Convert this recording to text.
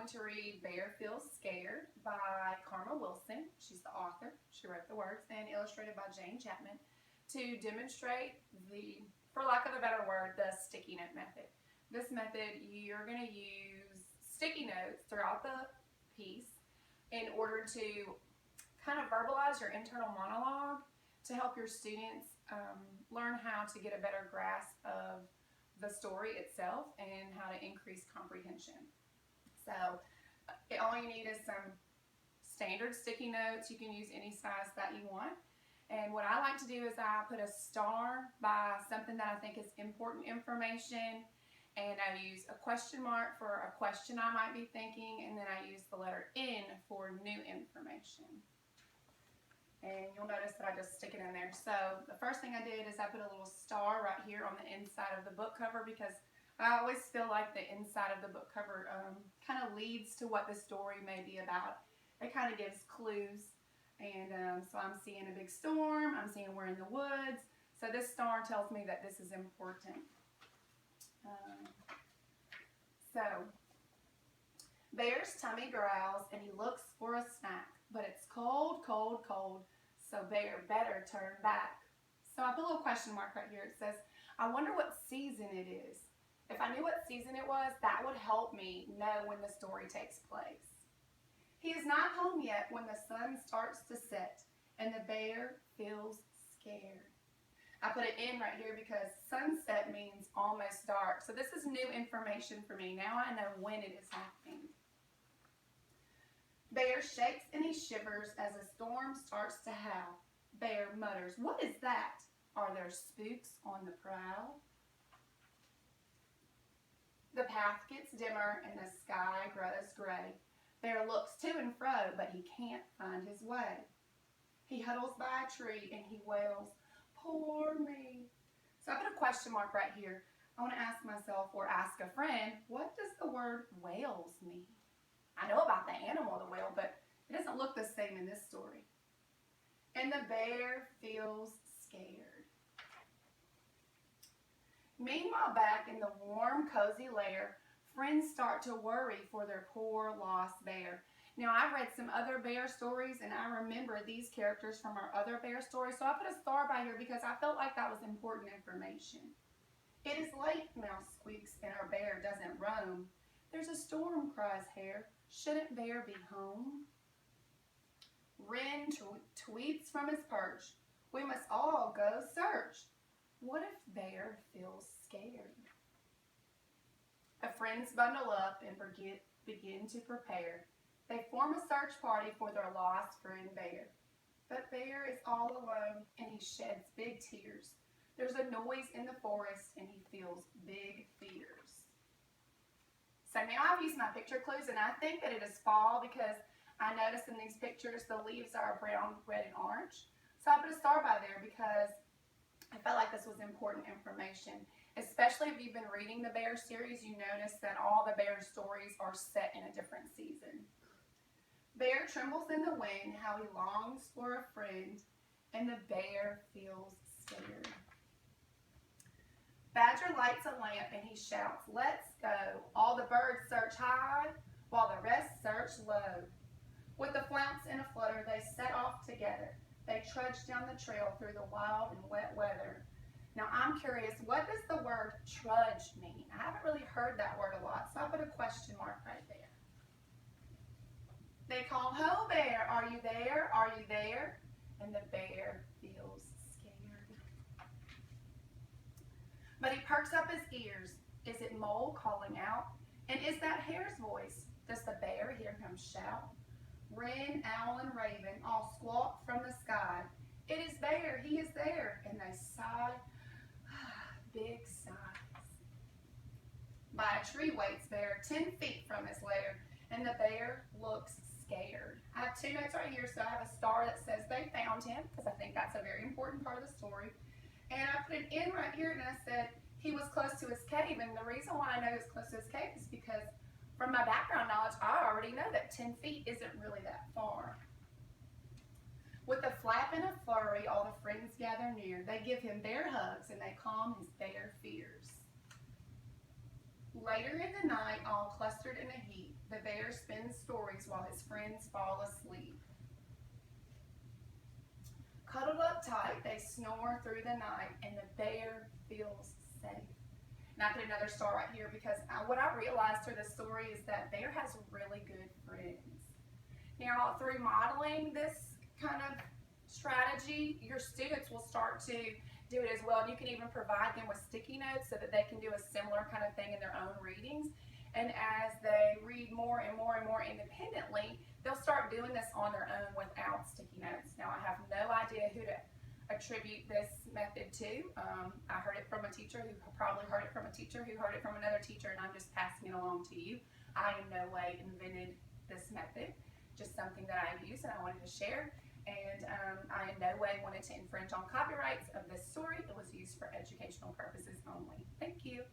going to read Bear Feels Scared by Karma Wilson. She's the author. She wrote the words, and illustrated by Jane Chapman to demonstrate the, for lack of a better word, the sticky note method. This method, you're going to use sticky notes throughout the piece in order to kind of verbalize your internal monologue to help your students learn how to get a better grasp of the story itself and how to increase comprehension. So all you need is some standard sticky notes. You can use any size that you want. And what I like to do is I put a star by something that I think is important information, and I use a question mark for a question I might be thinking, and then I use the letter N for new information. And you'll notice that I just stick it in there. So the first thing I did is I put a little star right here on the inside of the book cover, because I always feel like the inside of the book cover kind of leads to what the story may be about. It kind of gives clues. And so I'm seeing a big storm. I'm seeing we're in the woods. So this star tells me that this is important. So Bear's tummy growls and he looks for a snack. But it's cold, cold, cold, so Bear better turn back. So I put a little question mark right here. It says, I wonder what season it is. If I knew what season it was, that would help me know when the story takes place. He is not home yet when the sun starts to set, and the bear feels scared. I put it in right here because sunset means almost dark. So this is new information for me. Now I know when it is happening. Bear shakes and he shivers as a storm starts to howl. Bear mutters, what is that? Are there spooks on the prowl? The path gets dimmer and the sky grows gray. Bear looks to and fro, but he can't find his way. He huddles by a tree and he wails, poor me. So I put a question mark right here. I want to ask myself or ask a friend, what does the word wails mean? I know about the animal, the whale, but it doesn't look the same in this story. And the bear feels scared. Meanwhile, back in the warm, cozy lair, friends start to worry for their poor, lost bear. Now, I've read some other bear stories, and I remember these characters from our other bear stories, so I put a star by here because I felt like that was important information. It is late, Mouse squeaks, and our bear doesn't roam. There's a storm, cries Hare. Shouldn't Bear be home? Wren tweets from his perch. We must all go search. What if Bear feels scared? The friends bundle up and begin to prepare. They form a search party for their lost friend Bear. But Bear is all alone and he sheds big tears. There's a noise in the forest and he feels big fears. So now I've used my picture clues, and I think that it is fall because I noticed in these pictures the leaves are brown, red, and orange. So I put a star by there because I felt like this was important information. Especially if you've been reading the Bear series, you notice that all the Bear stories are set in a different season. Bear trembles in the wind, how he longs for a friend, and the bear feels scared. Badger lights a lamp and he shouts, let's go. All the birds search high while the rest search low. With the flounce in a flutter, they set off together. They trudge down the trail through the wild and wet weather. Now I'm curious, what does the word trudge mean? I haven't really heard that word a lot, so I put a question mark right there. They call, ho bear, are you there? Are you there? And the bear feels scared. But he perks up his ears. Is it Mole calling out? And is that Hare's voice? Does the bear hear him shout? Wren, owl, and raven all squawk from the sky. It is Bear, he is there. And they sigh, big sighs. By a tree waits Bear 10 feet from his lair, and the bear looks scared. I have two notes right here, so I have a star that says they found him, because I think that's a very important part of the story. And I put an N right here, and I said he was close to his cave. And the reason why I know he was close to his cave is because from my background knowledge, I already know that 10 feet isn't really that far. With a flap and a flurry, all the friends gather near. They give him bear hugs, and they calm his bear fears. Later in the night, all clustered in a heap, the bear spins stories while his friends fall asleep. Cuddled up tight, they snore through the night, and the bear feels safe. And I put another star right here because what I realized through this story is that bear has really good friends. Now, through modeling this kind of strategy, your students will start to do it as well. And you can even provide them with sticky notes so that they can do a similar kind of thing in their own readings. And as they read more and more and more independently, they'll start doing this on their own without sticky notes. Now, I have no idea who to attribute this method to. I heard it from a teacher who probably heard it from a teacher who heard it from another teacher, and I'm just passing it along to you. I in no way invented this method, just something that I've used and I wanted to share. And I in no way wanted to infringe on copyrights of this story. It was used for educational purposes only. Thank you.